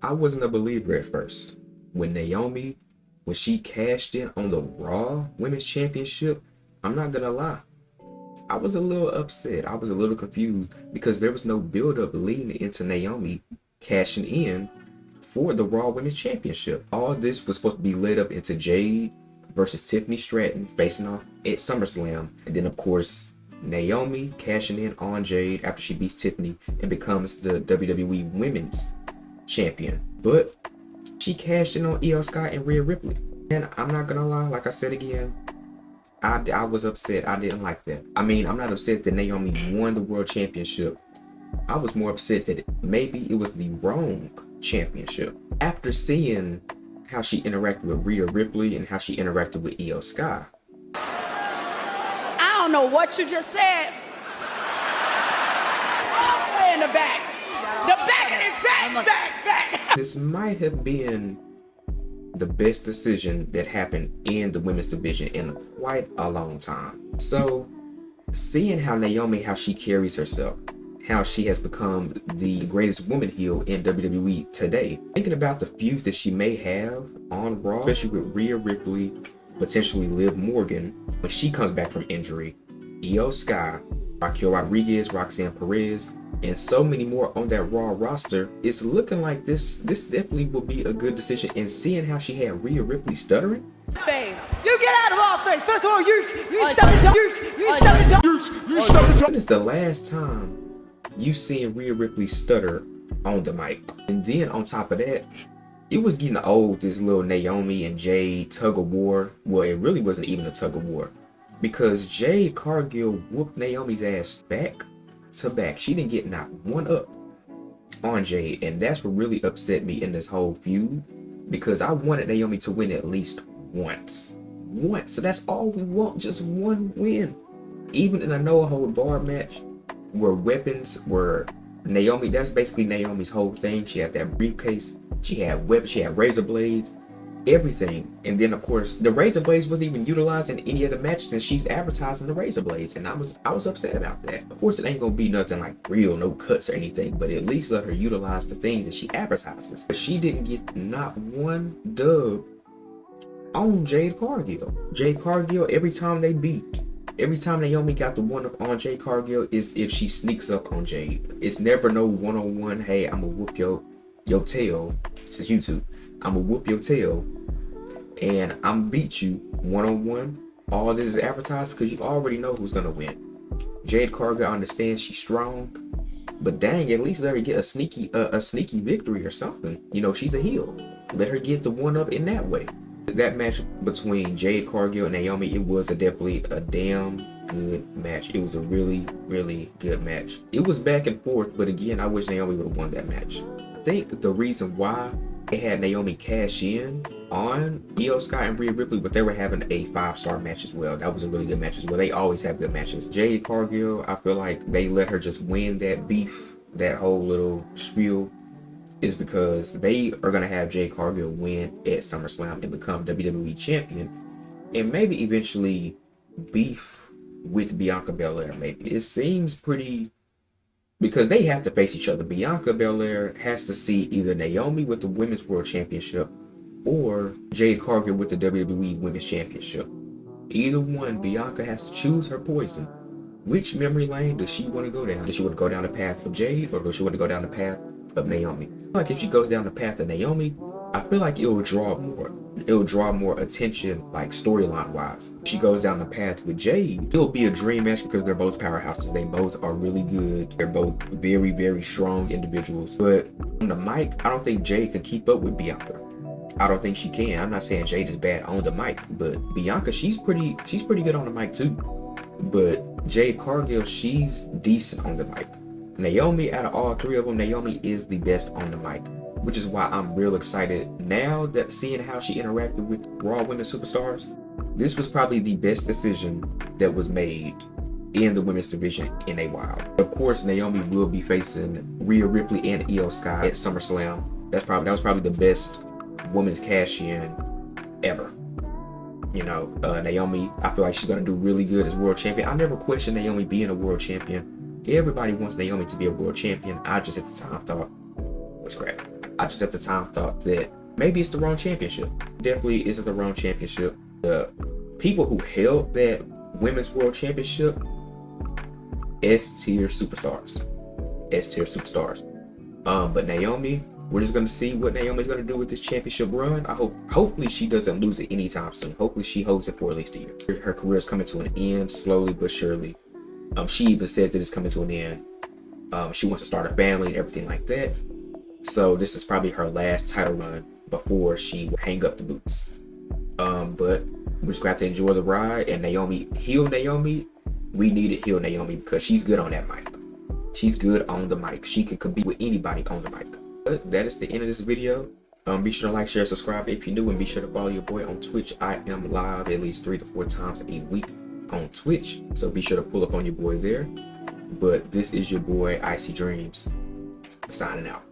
I wasn't a believer at first. When Naomi, when she cashed in on the Raw Women's Championship, I'm not gonna lie, I was a little upset. I was a little confused because there was no build-up leading into Naomi cashing in for the Raw Women's Championship. All this was supposed to be led up into Jade versus Tiffany Stratton facing off at SummerSlam. And then, of course, Naomi cashing in on Jade after she beats Tiffany and becomes the WWE Women's Champion. But she cashed in on Io Sky and Rhea Ripley. And I'm not gonna lie, like I said again, I was upset. I didn't like that. I mean, I'm not upset that Naomi won the World Championship. I was more upset that maybe it was the wrong championship. After seeing how she interacted with Rhea Ripley and how she interacted with Io Sky. I don't know what you just said. All the way in the back. The back of it, back. This might have been the best decision that happened in the women's division in quite a long time. So, seeing how Naomi, how she carries herself, how she has become the greatest woman heel in WWE today, thinking about the feuds that she may have on Raw, especially with Rhea Ripley, potentially Liv Morgan, when she comes back from injury, Io Sky, Raquel Rodriguez, Roxanne Perez, and so many more on that Raw roster, it's looking like this definitely will be a good decision. And seeing how she had Rhea Ripley stuttering. Face. You get out of our face. First of all, you step it. It's the last time you seen Rhea Ripley stutter on the mic. And then on top of that, it was getting old, this little Naomi and Jade tug of war. Well, it really wasn't even a tug of war, because Jade Cargill whooped Naomi's ass back to back. She didn't get not one up on Jade, and that's what really upset me in this whole feud, because I wanted Naomi to win at least once. So that's all we want, just one win. Even in a no-hold-barred match where weapons were Naomi, that's basically Naomi's whole thing. She had that briefcase, she had weapons, she had razor blades, everything. And then of course the razor blades wasn't even utilized in any of the matches, and she's advertising the razor blades, and I was upset about that. Of course it ain't gonna be nothing like real, no cuts or anything, but at least let her utilize the thing that she advertises. But she didn't get not one dub on Jade Cargill. Jade Cargill, every time Naomi got the one up on Jade Cargill is if she sneaks up on Jade. It's never no one-on-one, hey, I'm gonna whoop your tail. This is YouTube. I'm gonna whoop your tail and I'm beat you one-on-one. All this is advertised because you already know who's gonna win. Jade Cargill understands she's strong, but dang, at least let her get a sneaky victory or something. You know, she's a heel. Let her get the one up in that way. That match between Jade Cargill and Naomi, it was definitely a damn good match. It was a really, really good match. It was back and forth, but again, I wish Naomi would have won that match. I think the reason why they had Naomi cash in on Io Sky and Rhea Ripley, but they were having a 5-star match as well. That was a really good match as well. They always have good matches. Jade Cargill, I feel like they let her just win that beef, that whole little spiel, is because they are going to have Jade Cargill win at SummerSlam and become WWE champion, and maybe eventually beef with Bianca Belair. Maybe it seems pretty, because they have to face each other. Bianca Belair has to see either Naomi with the Women's World Championship or Jade Cargill with the WWE Women's Championship. Either one, Bianca has to choose her poison. Which memory lane does she want to go down? Does she want to go down the path of Jade, or does she want to go down the path of Naomi? Like if she goes down the path of Naomi, I feel like it'll draw more attention, like storyline wise. If she goes down the path with Jade, it'll be a dream match because they're both powerhouses. They both are really good. They're both very, very strong individuals. But on the mic, I don't think Jade can keep up with Bianca. I don't think she can. I'm not saying Jade is bad on the mic, but Bianca, she's pretty good on the mic too. But Jade Cargill, she's decent on the mic. Naomi, out of all three of them, Naomi is the best on the mic, which is why I'm real excited now that seeing how she interacted with Raw Women's Superstars. This was probably the best decision that was made in the women's division in a while. Of course, Naomi will be facing Rhea Ripley and Io Sky at SummerSlam. That was probably the best women's cash in ever. You know, Naomi, I feel like she's gonna do really good as world champion. I never questioned Naomi being a world champion. Everybody wants Naomi to be a world champion. I just at the time thought it was crap. I just at the time thought that maybe it's the wrong championship. Definitely isn't the wrong championship. The people who held that women's world championship, S-tier superstars. S-tier superstars. But Naomi, we're just gonna see what Naomi's gonna do with this championship run. Hopefully she doesn't lose it anytime soon. Hopefully she holds it for at least a year. Her career is coming to an end slowly but surely. She even said that it's coming to an end. She wants to start a family and everything like that. So this is probably her last title run before she will hang up the boots. But we're just gonna have to enjoy the ride. And Naomi, heel Naomi, we needed heel Naomi because she's good on that mic. She's good on the mic. She can compete with anybody on the mic. But that is the end of this video. Be sure to like, share, subscribe if you're new, and be sure to follow your boy on Twitch. I am live at least 3 to 4 times a week on Twitch, so be sure to pull up on your boy there. But this is your boy Icy Dreams signing out.